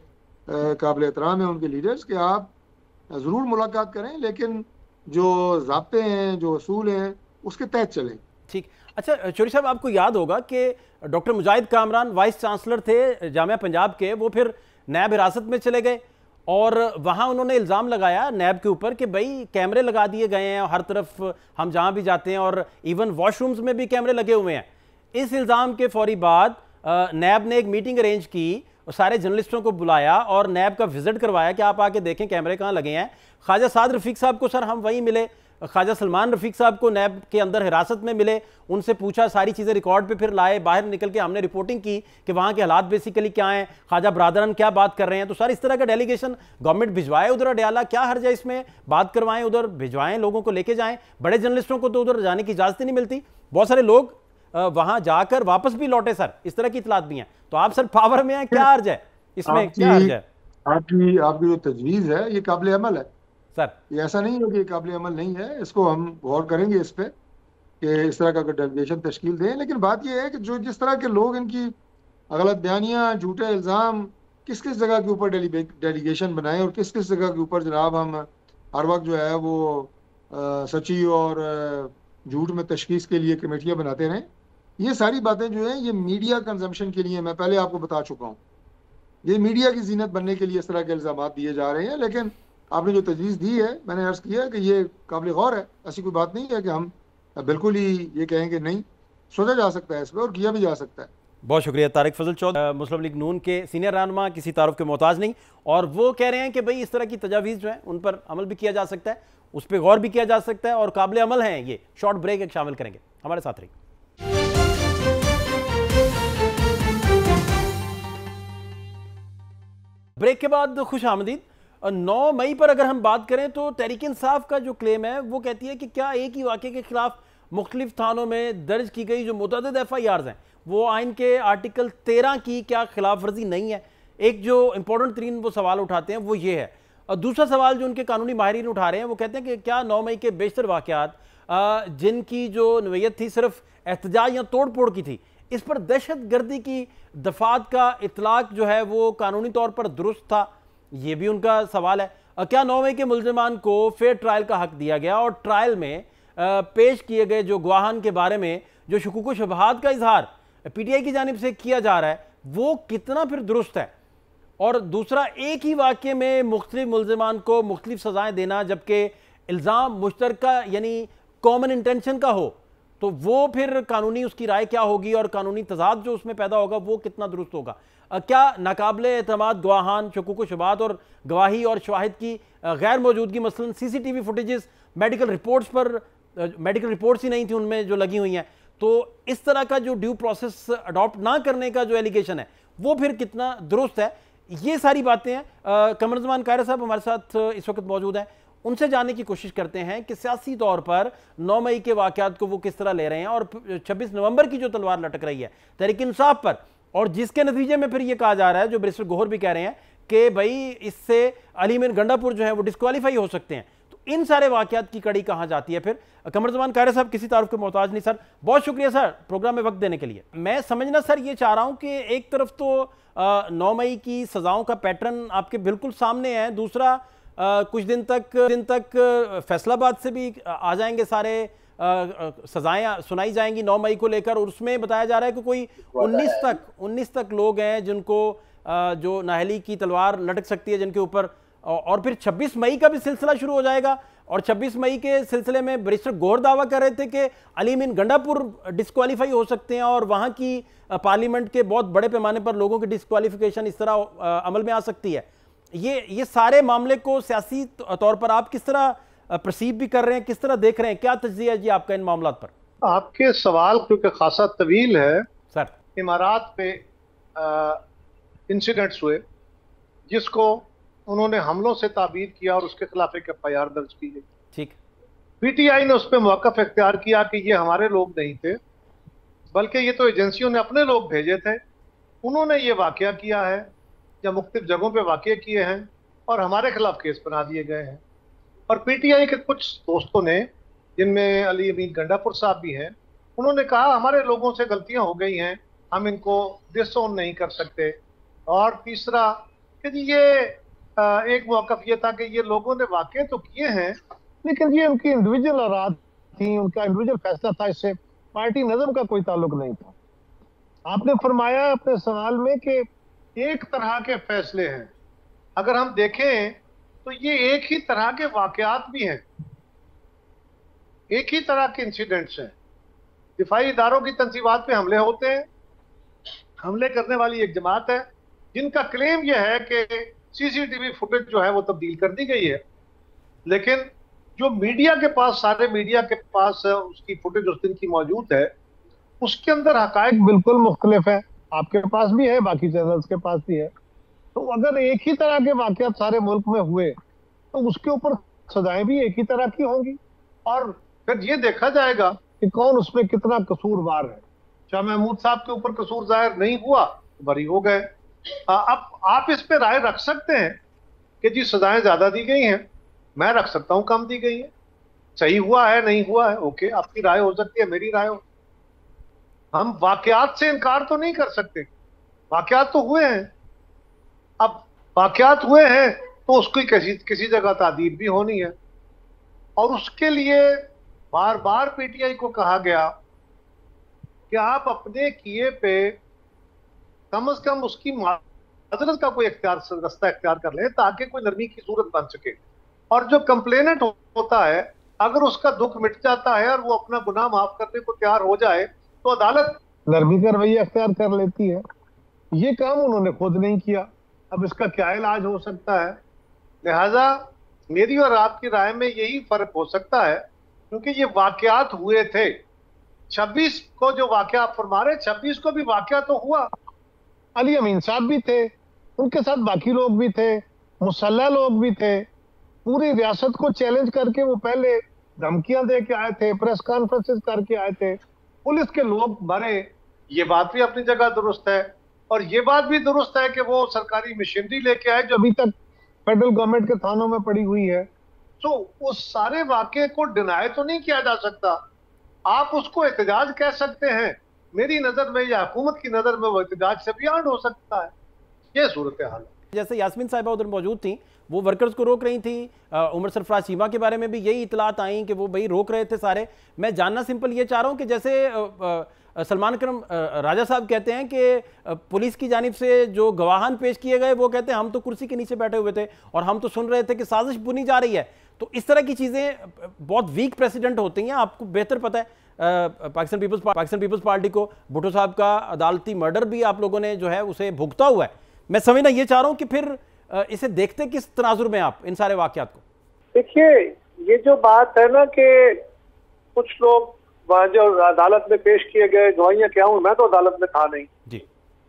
काबिल एहतराम है उनके लीडर्स, कि आप ज़रूर मुलाकात करें, लेकिन जो ज़ाब्ते हैं, जो असूल हैं, उसके तहत चलें। ठीक। अच्छा चौधरी साहब, आपको याद होगा कि डॉक्टर मुजाहिद कामरान वाइस चांसलर थे जामिया पंजाब के, वो फिर नैब हिरासत में चले गए और वहाँ उन्होंने इल्ज़ाम लगाया नैब के ऊपर कि भाई कैमरे लगा दिए गए हैं हर तरफ, हम जहाँ भी जाते हैं, और इवन वॉशरूम्स में भी कैमरे लगे हुए हैं। इस इल्ज़ाम के फौरी बाद नैब ने एक मीटिंग अरेंज की, सारे जर्नलिस्टों को बुलाया और नैब का विजिट करवाया कि आप आके देखें कैमरे कहाँ लगे हैं। ख्वाजा साद रफ़ीक साहब को सर हम वहीं मिले, ख्वाजा सलमान रफ़ीक साहब को नैब के अंदर हिरासत में मिले, उनसे पूछा, सारी चीज़ें रिकॉर्ड पे फिर लाए, बाहर निकल के हमने रिपोर्टिंग की कि वहाँ के हालात बेसिकली क्या हैं, ख्वाजा बरादरन क्या बात कर रहे हैं। तो सर इस तरह का डेलीगेशन गवर्नमेंट भिजवाए उधर अडयाला, क्या हर्ज है इसमें, बात करवाएं, उधर भिजवाएं, लोगों को लेके जाएं। बड़े जर्नलिस्टों को तो उधर जाने की इजाज़त ही नहीं मिलती, बहुत सारे लोग वहाँ जाकर वापस भी लौटे सर, इस तरह की इतलात भी हैं। तो आप सर पावर में हैं, क्या हर्ज है इसमें, क्या हर्ज है? आपकी जो तजवीज़ है ये काबिल अमल है सर, ये ऐसा नहीं है कि काबिल अमल नहीं है। इसको हम गौर करेंगे इस पे कि इस तरह का डेलीगेशन तश्कील दें। लेकिन बात यह है कि जो जिस तरह के लोग इनकी गलत बयानियाँ, झूठे इल्ज़ाम किस किस जगह के ऊपर डेलीगेशन बनाएं और किस किस जगह के ऊपर जनाब हम हर वक्त जो है वो सच्ची और झूठ में तशखीस के लिए कमेटियाँ बनाते रहें, ये सारी बातें जो हैं ये मीडिया कंजम्पशन के लिए, मैं पहले आपको बता चुका हूँ, ये मीडिया की जीनत बनने के लिए इस तरह के इल्ज़ाम दिए जा रहे हैं। लेकिन आपने जो तजवीज़ दी है, मैंने अर्ज़ किया है कि ये काबिल गौर है। ऐसी कोई बात नहीं है कि हम बिल्कुल ही ये कहें कि नहीं, सोचा जा सकता है इस पर और किया भी जा सकता है। बहुत शुक्रिया तारिक फजल चौधरी, मुस्लिम लीग नून के सीनियर रहनुमा, किसी तारुफ के मोहताज नहीं, और वो कह रहे हैं कि भाई इस तरह की तजावीज़ जो है उन पर अमल भी किया जा सकता है, उस पर गौर भी किया जा सकता है और काबिल अमल हैं। ये शॉर्ट ब्रेक एक शामिल करेंगे, हमारे साथ रहिए। ब्रेक के बाद खुश आमदीद। 9 मई पर अगर हम बात करें तो तहरीक इंसाफ का जो क्लेम है वो कहती है कि क्या एक ही वाक़े के खिलाफ मुख्तलिफ थानों में दर्ज की गई जो मुतअद्दिद FIRs हैं वो आइन के आर्टिकल 13 की क्या खिलाफ वर्जी नहीं है? एक जो इंपॉर्टेंट तरीन वो सवाल उठाते हैं वो ये है। और दूसरा सवाल जो उनके कानूनी माहिरीन उठा रहे हैं वो कहते हैं कि क्या 9 मई के बेशतर वाक़यात जिनकी जो नवैयत थी सिर्फ एहतजाज या तोड़ फोड़ की थी, इस पर दहशत गर्दी की दफात का इतलाक जो है वो कानूनी तौर पर दुरुस्त था? ये भी उनका सवाल है। क्या 9 मई के मुल्ज़िमान को फेयर ट्रायल का हक दिया गया और ट्रायल में पेश किए गए जो गवाहान के बारे में जो शुकूक व शुबहात का इजहार PTI की जानिब से किया जा रहा है वो कितना फिर दुरुस्त है? और दूसरा, एक ही वाक़े में मुख्तलिफ मुल्ज़िमान को मुख्तलिफ सज़ाएँ देना जबकि इल्ज़ाम मुश्तरका यानी कॉमन इंटेंशन का हो, तो वो फिर कानूनी उसकी राय क्या होगी और कानूनी तजाद जो उसमें पैदा होगा वो कितना दुरुस्त होगा? क्या नाकाबिले एतमाद गवाहान, शुकूक व शुबहात और गवाही और शवाहिद की गैर मौजूदगी, मसलन CCTV फुटेजेस, मेडिकल रिपोर्ट्स ही नहीं थी उनमें जो लगी हुई हैं, तो इस तरह का जो ड्यू प्रोसेस अडॉप्ट ना करने का जो एलिगेशन है वो फिर कितना दुरुस्त है? ये सारी बातें हैं। कमरुज़्ज़मान कायरा साहब हमारे साथ इस वक्त मौजूद हैं, उनसे जानने की कोशिश करते हैं कि सियासी तौर पर 9 मई के वाक़यात को वो किस तरह ले रहे हैं और 26 नवंबर की जो तलवार लटक रही है तहरीक इंसाफ पर, और जिसके नतीजे में फिर ये कहा जा रहा है, जो बैरिस्टर गोहर भी कह रहे हैं कि भाई इससे अली मीर गंडापुर जो है वो डिस्क्वालीफाई हो सकते हैं। तो इन सारे वाक़यात की कड़ी कहाँ जाती है फिर? कमरुज़्ज़मान कायरा साहब किसी तारुफ के मोहताज नहीं सर, बहुत शुक्रिया सर प्रोग्राम में वक्त देने के लिए। मैं समझना सर ये चाह रहा हूँ कि एक तरफ तो 9 मई की सज़ाओं का पैटर्न आपके बिल्कुल सामने है, दूसरा कुछ दिन तक फैसलाबाद से भी आ जाएंगे सारे सजाएं सुनाई जाएंगी 9 मई को लेकर, और उसमें बताया जा रहा है कि कोई 19 तक लोग हैं जिनको जो नाहली की तलवार लटक सकती है जिनके ऊपर, और फिर 26 मई का भी सिलसिला शुरू हो जाएगा। और 26 मई के सिलसिले में बैरिस्टर गोहर दावा कर रहे थे कि अली मीर गंडापुर डिस्क्वालीफाई हो सकते हैं और वहाँ की पार्लियामेंट के बहुत बड़े पैमाने पर लोगों की डिस्क्वालिफिकेशन इस तरह अमल में आ सकती है। ये सारे मामले को सियासी तौर पर आप किस तरह परसीव भी कर रहे हैं, किस तरह देख रहे हैं, क्या तज्जिया है जी आपका इन मामलात पर? आपके सवाल क्योंकि खासा तवील है सर। इमारात पे इंसिडेंट्स हुए जिसको उन्होंने हमलों से ताबीर किया और उसके खिलाफ एक FIR दर्ज की गई। ठीक। PTI ने उस पर मौक़िफ़ इख्तियार किया कि ये हमारे लोग नहीं थे, बल्कि ये तो एजेंसियों ने अपने लोग भेजे थे, उन्होंने ये वाक़या किया है या मुख्तलिफ जगहों पे वाक़े किए हैं और हमारे खिलाफ केस बना दिए गए हैं। और PTI के कुछ दोस्तों ने, जिनमें अली मीर गंडापुर साहब भी हैं, उन्होंने कहा हमारे लोगों से गलतियां हो गई हैं, हम इनको डिसोन नहीं कर सकते। और तीसरा कि ये एक मौक़िफ़ ये था कि ये लोगों ने वाक़े तो किए हैं लेकिन ये उनकी इंडिविजुअल आरात थी, उनका इंडिविजुअल फैसला था, इससे पार्टी नज़म का कोई ताल्लुक नहीं था। आपने फरमाया अपने सवाल में कि एक तरह के फैसले हैं, अगर हम देखें तो ये एक ही तरह के वाक़यात भी हैं, एक ही तरह के इंसिडेंट्स हैं। दिफाई इदारों की तंसीबात पे हमले होते हैं, हमले करने वाली एक जमात है जिनका क्लेम यह है कि CCTV फुटेज जो है वो तब्दील कर दी गई है, लेकिन जो मीडिया के पास, सारे मीडिया के पास उसकी फुटेज उस दिन की मौजूद है, उसके अंदर हकायक बिल्कुल मुख्तलिफ है। आपके पास भी है, बाकी चैनल्स के पास भी है। तो अगर एक ही तरह के वाक़यात सारे मुल्क में हुए तो उसके ऊपर सजाएं भी एक ही तरह की होंगी और फिर ये देखा जाएगा कि कौन उसमें कितना कसूरवार है। शाह महमूद साहब के ऊपर कसूर जाहिर नहीं हुआ, बरी हो गए। अब आप इस पे राय रख सकते हैं कि जी सजाएं ज्यादा दी गई हैं, मैं रख सकता हूं कम दी गई है, सही हुआ है नहीं हुआ है, ओके, आपकी राय हो सकती है, मेरी राय हो। हम वाकयात से इनकार तो नहीं कर सकते, वाकयात तो हुए हैं। अब वाकयात हुए हैं तो उसकी किसी जगह तादीर भी होनी है, और उसके लिए बार बार PTI को कहा गया कि आप अपने किए पे कम से कम उसकी माजरत का कोई रास्ता इख्तियार कर लें ताकि कोई नरमी की सूरत बन सके। और जो कंप्लेनेंट होता है अगर उसका दुख मिट जाता है और वो अपना गुनाह माफ करने को तैयार हो जाए तो अदालत नरमी का रवैया अख्तियार कर लेती है। ये काम उन्होंने खुद नहीं किया, अब इसका क्या इलाज हो सकता है? लिहाजा मेरी और आपकी राय में यही फर्क हो सकता है, क्योंकि ये वाकयात हुए थे। 26 को जो वाकया आप फरमा रहे, 26 को भी वाकया तो हुआ, अली अमीन साहब भी थे, उनके साथ बाकी लोग भी थे, मुसल्लह लोग भी थे, पूरी रियासत को चैलेंज करके वो पहले धमकियां दे के आए थे, प्रेस कॉन्फ्रेंसेस करके आए थे, पुलिस के लोग मरे। ये बात भी अपनी जगह दुरुस्त है, और ये बात भी दुरुस्त है कि वो सरकारी मशीनरी लेके आए जो अभी तक फेडरल गवर्नमेंट के थानों में पड़ी हुई है। तो उस सारे वाकये को डिनाई तो नहीं किया जा सकता, आप उसको एहतजाज कह सकते हैं। मेरी नजर में या हुकूमत की नजर में वो एहतजाज से बियॉन्ड हो सकता है। ये सूरत हाल है। जैसे यास्मीन साहिबा उधर मौजूद थी, वो वर्कर्स को रोक रही थी, उमर सरफराज चीमा के बारे में भी यही इतलात आई कि वो भाई रोक रहे थे सारे। मैं जानना सिंपल ये चाह रहा हूँ कि जैसे सलमान करम राजा साहब कहते हैं कि पुलिस की जानिब से जो गवाहान पेश किए गए वो कहते हैं हम तो कुर्सी के नीचे बैठे हुए थे और हम तो सुन रहे थे कि साजिश बुनी जा रही है। तो इस तरह की चीज़ें बहुत वीक प्रेसिडेंट होती हैं, आपको बेहतर पता है। पाकिस्तान पीपल्स पार्टी को भुट्टो साहब का अदालती मर्डर भी आप लोगों ने जो है उसे भुगता हुआ है। मैं समझना ये चाह रहा हूं कि फिर इसे देखते किस तनाजुर में आप इन सारे वाकयात को? देखिए, ये जो बात है ना कि कुछ लोग वहां जो अदालत में पेश किए गए गवाहियां क्या हुई, मैं तो अदालत में था नहीं जी,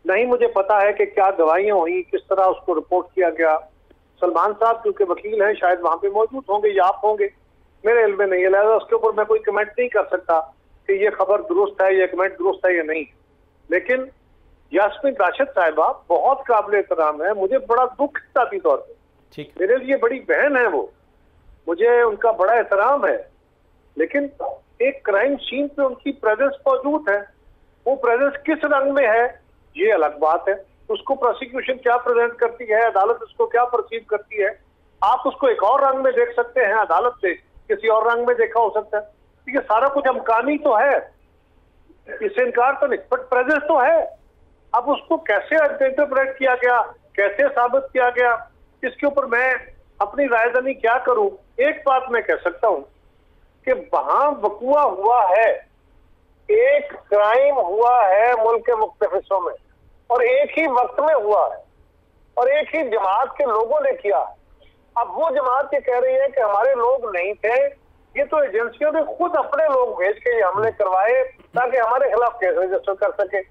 नहीं मुझे पता है कि क्या गवाहियां हुई, किस तरह उसको रिपोर्ट किया गया। सलमान साहब क्योंकि वकील हैं शायद वहां पे मौजूद होंगे या आप होंगे, मेरे इल्म में नहीं है, लिहाजा उसके ऊपर मैं कोई कमेंट नहीं कर सकता कि ये खबर दुरुस्त है, ये कमेंट दुरुस्त है या नहीं। लेकिन यास्मीन राशिद साहिबा बहुत काबिल एहतराम है, मुझे बड़ा दुख जाती तौर पर, मेरे लिए बड़ी बहन है वो, मुझे उनका बड़ा एहतराम है। लेकिन एक क्राइम सीन पे उनकी प्रेजेंस मौजूद है, वो प्रेजेंस किस रंग में है ये अलग बात है। उसको प्रोसिक्यूशन क्या प्रेजेंट करती है, अदालत उसको क्या परसीव करती है, आप उसको एक और रंग में देख सकते हैं, अदालत से किसी और रंग में देखा हो सकता है। ये सारा कुछ अमकानी तो है, इससे इनकार तो नहीं, बट प्रेजेंस तो है। अब उसको कैसे इंटरप्रेट किया गया, कैसे साबित किया गया, इसके ऊपर मैं अपनी रायदानी क्या करूं। एक बात मैं कह सकता हूं कि वहां वकुआ हुआ है, एक क्राइम हुआ है मुल्क के मुख्तलिफ हिस्सों में और एक ही वक्त में हुआ है और एक ही जमात के लोगों ने किया। अब वो जमात ये कह रही है कि हमारे लोग नहीं थे, ये तो एजेंसियों ने खुद अपने लोग भेज के ये हमले करवाए ताकि हमारे खिलाफ केस रजिस्टर कर सके।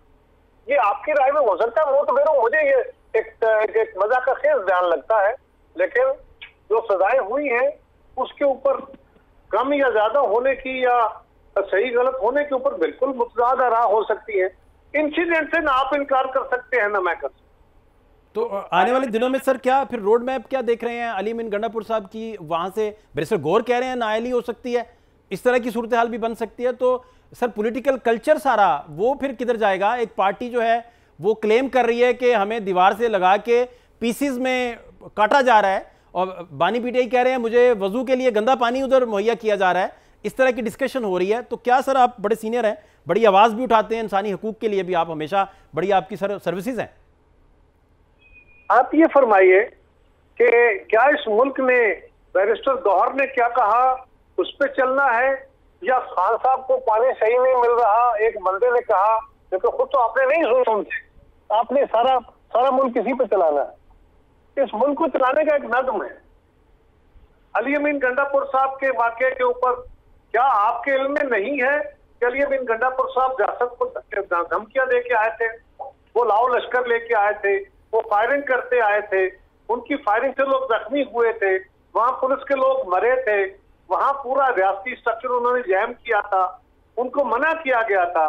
ये आपकी राय में हो सकता है, तो मेरे मुझे ये एक मजा का खेल बयान लगता है, लेकिन जो सजाएं हुई हैं उसके ऊपर कम या ज्यादा होने की या सही गलत होने के ऊपर बिल्कुल मुतज़ाद राह हो सकती है। इंसिडेंट से ना आप इनकार कर सकते हैं ना मैं कर सकता। तो आने वाले दिनों में सर क्या फिर रोड मैप क्या देख रहे हैं? अली अमीन गंडापुर साहब की वहां से बैरिस्टर गौर कह रहे हैं नाअहली हो सकती है, इस तरह की सूरत हाल भी बन सकती है। तो सर पॉलिटिकल कल्चर सारा वो फिर किधर जाएगा? एक पार्टी जो है वो क्लेम कर रही है कि हमें दीवार से लगा के पीसीज में काटा जा रहा है और बानी पीटीआई कह रहे हैं मुझे वजू के लिए गंदा पानी उधर मुहैया किया जा रहा है। इस तरह की डिस्कशन हो रही है। तो क्या सर आप बड़े सीनियर हैं, बड़ी आवाज भी उठाते हैं इंसानी हकूक के लिए भी, आप हमेशा बड़ी आपकी सर्विसेज हैं, आप ये फरमाइए कि क्या इस मुल्क में बैरिस्टर गौहर ने क्या कहा उस पर चलना है या खान साहब को पानी सही नहीं मिल रहा एक बंदे ने कहा, लेकिन खुद तो आपने नहीं सुनते, आपने सारा मुल्क किसी पे चलाना है। इस मुल्क को चलाने का एक नज़्म है। अली अमीन गंडापुर साहब के वाकये के ऊपर क्या आपके इल्म में नहीं है कि अली अमीन गंडापुर साहब रियासत को धमकियां दे के आए थे, वो लाओ लश्कर लेके आए थे, वो फायरिंग करते आए थे, उनकी फायरिंग से लोग जख्मी हुए थे, वहां पुलिस के लोग मरे थे, वहां पूरा रियासती स्ट्रक्चर उन्होंने जैम किया था, उनको मना किया गया था।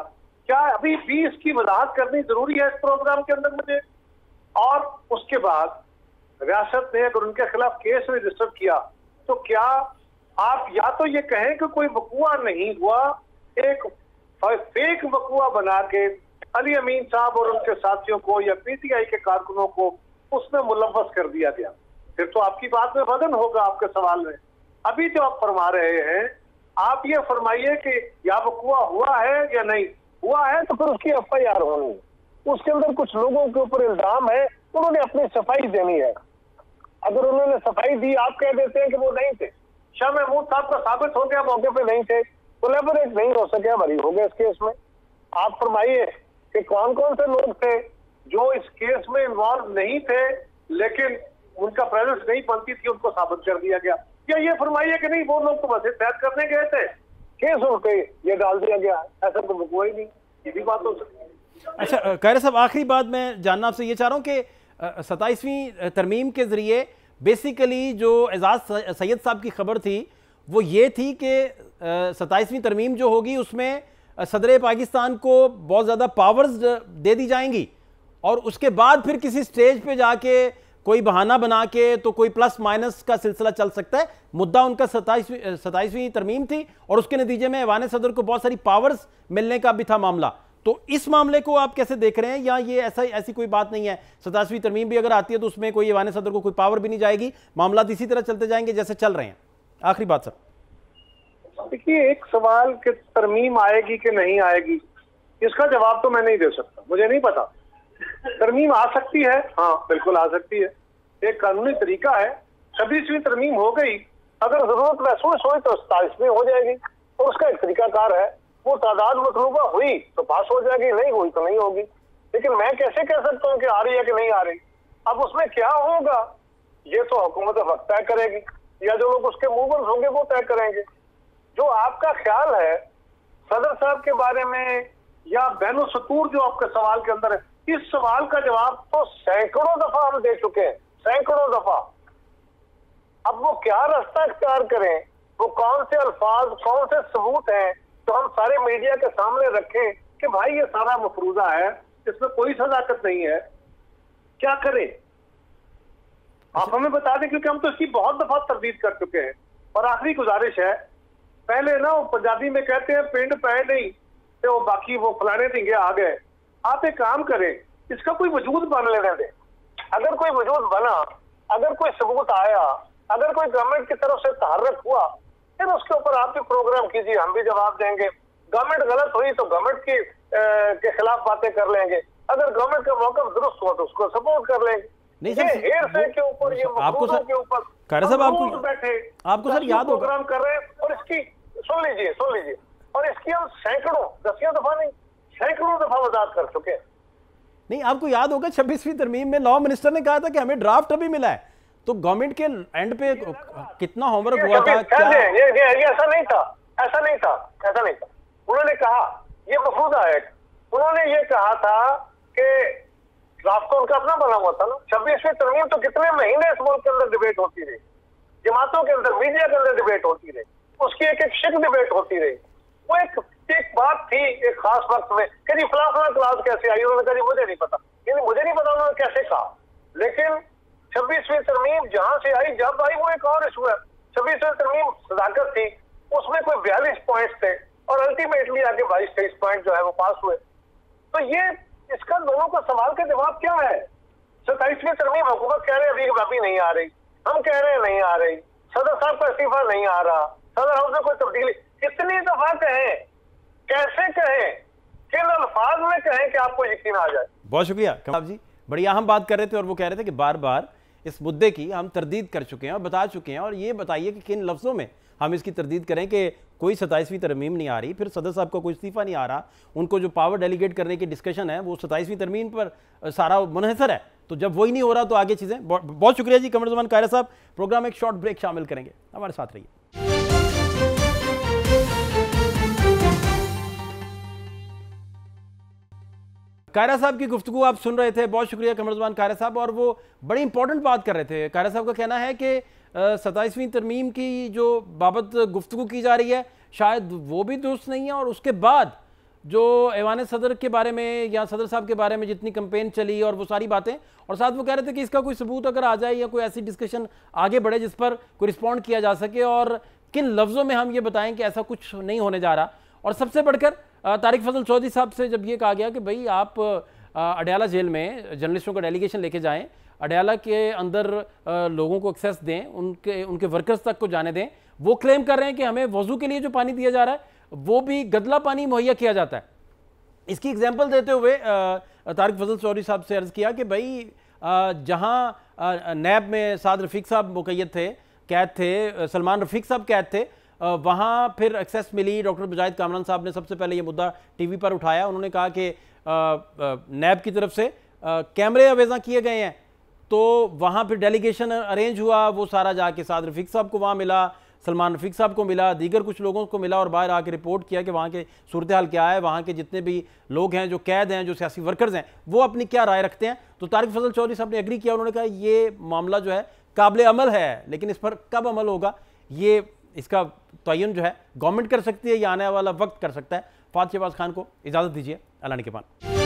क्या अभी भी इसकी वजाहत करनी जरूरी है इस प्रोग्राम के अंदर मुझे? और उसके बाद रियासत ने अगर उनके खिलाफ केस रजिस्टर किया तो क्या आप या तो ये कहें कि कोई वकुआ नहीं हुआ, एक फेक वकुआ बना के अली अमीन साहब और उनके साथियों को या पीटीआई के कारकुनों को उसमें मुलव्वस कर दिया गया, फिर तो आपकी बात में वजन होगा आपके सवाल में। अभी जो आप फरमा रहे हैं, आप ये फरमाइए कि या वकुआ हुआ है या नहीं हुआ है, तो फिर उसकी FIR होनी है, उसके अंदर कुछ लोगों के ऊपर इल्जाम है, उन्होंने अपनी सफाई देनी है। अगर उन्होंने सफाई दी, आप कह देते हैं कि वो नहीं थे, शाह महमूद साहब का साबित हो गया मौके पे नहीं थे, कोलैबोरेट नहीं हो सके, बरी हो गए इस केस में। आप फरमाइए कि कौन कौन से लोग थे जो इस केस में इन्वॉल्व नहीं थे लेकिन उनका प्रेजेंस नहीं बनती थी, उनको साबित कर दिया गया। या ये फरमाइए कि नहीं वो लोग तो बस तैयार करने गए थे, केस उन पे ये डाल दिया गया, ऐसा तो हुआ ही नहीं, ये भी बात हो सकती है। अच्छा कायरा साहब, आखिरी बात मैं जानना आपसे ये चाह रहा हूँ कि 27वीं तरमीम के जरिए बेसिकली जो एजाज सैयद साहब की खबर थी वो ये थी कि 27वीं तरमीम जो होगी उसमें सदर पाकिस्तान को बहुत ज़्यादा पावर्स दे दी जाएंगी और उसके बाद फिर किसी स्टेज पे जाके कोई बहाना बना के तो कोई प्लस माइनस का सिलसिला चल सकता है। मुद्दा उनका 27वीं तरमीम थी और उसके नतीजे में ऐवान सदर को बहुत सारी पावर्स मिलने का भी था मामला। तो इस मामले को आप कैसे देख रहे हैं, या ये ऐसी कोई बात नहीं है, 27वीं तरमीम भी अगर आती है तो उसमें कोई ऐवान सदर को कोई पावर भी नहीं जाएगी, मामला इसी तरह चलते जाएंगे जैसे चल रहे हैं? आखिरी बात सर। देखिए, एक सवाल कि तरमीम आएगी कि नहीं आएगी, इसका जवाब तो मैं नहीं दे सकता, मुझे नहीं पता। तरमीम आ सकती है, हाँ बिल्कुल आ सकती है, एक कानूनी तरीका है। 26वीं तरमीम हो गई, अगर जरूरत महसूस हुई तो 27वीं हो जाएगी, और उसका एक तरीकाकार है। वो तादाद मतलूबा हुई तो पास हो जाएगी, नहीं हुई तो नहीं होगी। लेकिन मैं कैसे कह सकता हूँ कि आ रही है कि नहीं आ रही? अब उसमें क्या होगा ये तो हुकूमत वक्त तय करेगी, या जो लोग उसके मूवर्स होंगे वो तय करेंगे। जो आपका ख्याल है सदर साहब के बारे में या बैनो सतूर जो आपके सवाल के अंदर है, इस सवाल का जवाब तो सैकड़ों दफा हम दे चुके हैं, सैकड़ों दफा। अब वो क्या रास्ता इख्तियार करें, वो कौन से अल्फाज, कौन से सबूत हैं तो हम सारे मीडिया के सामने रखें कि भाई ये सारा मफरूजा है, इसमें कोई सदाकत नहीं है, क्या करें? आप हमें बता दें, क्योंकि हम तो इसकी बहुत दफा तरदीद कर चुके हैं। और आखिरी गुजारिश है, पहले ना वो पंजाबी में कहते हैं पिंड पै नहीं तो वो बाकी वो फलाने धिंगे आ गए। आप एक काम करें, इसका कोई वजूद बन लेने दें। अगर कोई वजूद बना, अगर कोई सबूत आया, अगर कोई गवर्नमेंट की तरफ से तहर्रक हुआ, फिर उसके ऊपर आप भी प्रोग्राम कीजिए, हम भी जवाब देंगे। गवर्नमेंट गलत हुई तो गवर्नमेंट के खिलाफ बातें कर लेंगे, अगर गवर्नमेंट का मौक़िफ़ दुरुस्त हुआ तो उसको सपोर्ट कर लेंगे। नहीं सर, के ऊपर, ये आपको सर के ऊपर साहब आपको सर याद होगा प्रोग्राम कर रहे हैं, और इसकी सुन लीजिए, और इसकी हम सैकड़ों, दसियों दफा नहीं सैकड़ों दफा वजाहत कर चुके हैं। नहीं, आपको याद होगा 26वीं तरमीम में लॉ मिनिस्टर ने कहा था कि हमें ड्राफ्ट अभी मिला है, तो गवर्नमेंट के एंड पे कितना होमवर्क हुआ था? ये ऐसा नहीं था। उन्होंने कहा ये मफरूजा है, उन्होंने ये कहा था कि ड्राफ्ट तो उनका अपना बना हुआ था ना। 26वीं तरमीम तो कितने महीने इस मुल्क के अंदर डिबेट होती रही, जमातों के अंदर, मीडिया के अंदर डिबेट होती रही, उसकी एक शिक डिबेट होती रही। वो एक बात थी एक खास वक्त में कि जी फला क्लास कैसे आई, उन्होंने कहा जी मुझे नहीं पता, यानी मुझे नहीं पता उन्होंने कैसे कहा। लेकिन 26वीं तरमीम जहां से आई, जब आई, वो एक और इशू है। 26वीं तरमीम सदाकत थी, उसमें कोई 42 पॉइंट थे और अल्टीमेटली आगे 22-23 पॉइंट जो है वो पास हुए। तो ये इसका दोनों का सवाल का जवाब क्या है? 27वीं तरमीम हुकूमत कह रहे हैं अभी नहीं आ रही, हम कह रहे हैं नहीं आ रही, सदर साहब का इस्तीफा नहीं आ रहा, सदर हाउस में कोई तब्दीली, कितनी दफा कहें, कैसे कहें, किन अल्फाज में कहें कि आपको यकीन आ जाए? बहुत शुक्रिया कमाल जी, बड़ी अहम बात कर रहे थे और वो कह रहे थे कि बार बार इस मुद्दे की हम तरदीद कर चुके हैं और बता चुके हैं, और ये बताइए कि किन लफ्ज़ों में हम इसकी तरदीद करें कि कोई 27वीं तरमीम नहीं आ रही, फिर सदर साहब का कोई इस्तीफा नहीं आ रहा, उनको जो पावर डेलीगेट करने की डिस्कशन है वो 27वीं तरमीम पर सारा मुनहसर है। तो जब वही नहीं हो रहा तो आगे चीज़ें। बहुत शुक्रिया जी कमरुज़्ज़मान कायरा साहब। प्रोग्राम एक शॉर्ट ब्रेक शामिल करेंगे, हमारे साथ रहिए। कायरा साहब की गुफ्तगू आप सुन रहे थे, बहुत शुक्रिया कमरुज़्ज़मान कायरा साहब। और वो बड़ी इंपॉर्टेंट बात कर रहे थे। कायरा साहब का कहना है कि 27वीं तरमीम की जो बाबत गुफ्तगू की जा रही है शायद वो भी दुरुस्त नहीं है, और उसके बाद जो ऐवान सदर के बारे में या सदर साहब के बारे में जितनी कंपेन चली और वो सारी बातें, और साथ वो कह रहे थे कि इसका कोई सबूत अगर आ जाए या कोई ऐसी डिस्कशन आगे बढ़े जिस पर कोई रिस्पॉन्ड किया जा सके, और किन लफ्ज़ों में हम ये बताएं कि ऐसा कुछ नहीं होने जा रहा। और सबसे बढ़कर तारिक फजल चौधरी साहब से जब ये कहा गया कि भाई आप अडयाला जेल में जर्नलिस्टों का डेलीगेशन लेके जाएं, अडयाला के अंदर लोगों को एक्सेस दें, उनके वर्कर्स तक को जाने दें, वो क्लेम कर रहे हैं कि हमें वजू के लिए जो पानी दिया जा रहा है वो भी गदला पानी मुहैया किया जाता है। इसकी एग्जाम्पल देते हुए तारिक फजल चौधरी साहब से अर्ज़ किया कि भाई जहां नैब में साद रफीक साहब मुकैयद थे, कैद थे, सलमान रफीक साहब कैद थे, वहाँ फिर एक्सेस मिली। डॉक्टर मुजाहिद कामरान साहब ने सबसे पहले ये मुद्दा टीवी पर उठाया। उन्होंने कहा कि नैब की तरफ से कैमरे अवेज़ा किए गए हैं, तो वहाँ फिर डेलीगेशन अरेंज हुआ, वो सारा जाके साद रफीक साहब को वहाँ मिला, सलमान रफीक साहब को मिला, दीगर कुछ लोगों को मिला और बाहर आके रिपोर्ट किया कि वहाँ के सूरत हाल क्या है, वहाँ के जितने भी लोग हैं जो कैद हैं, जो सियासी वर्कर्स हैं, वो अपनी क्या राय रखते हैं। तो तारिक फजल चौधरी साहब ने एग्री किया। उन्होंने कहा ये मामला जो है काबिल अमल है, लेकिन इस पर कब अमल होगा ये इसका तयन जो है गवर्नमेंट कर सकती है या आने वाला वक्त कर सकता है। फात शहबाज खान को इजाज़त दीजिए। अल्लाह ने के पान।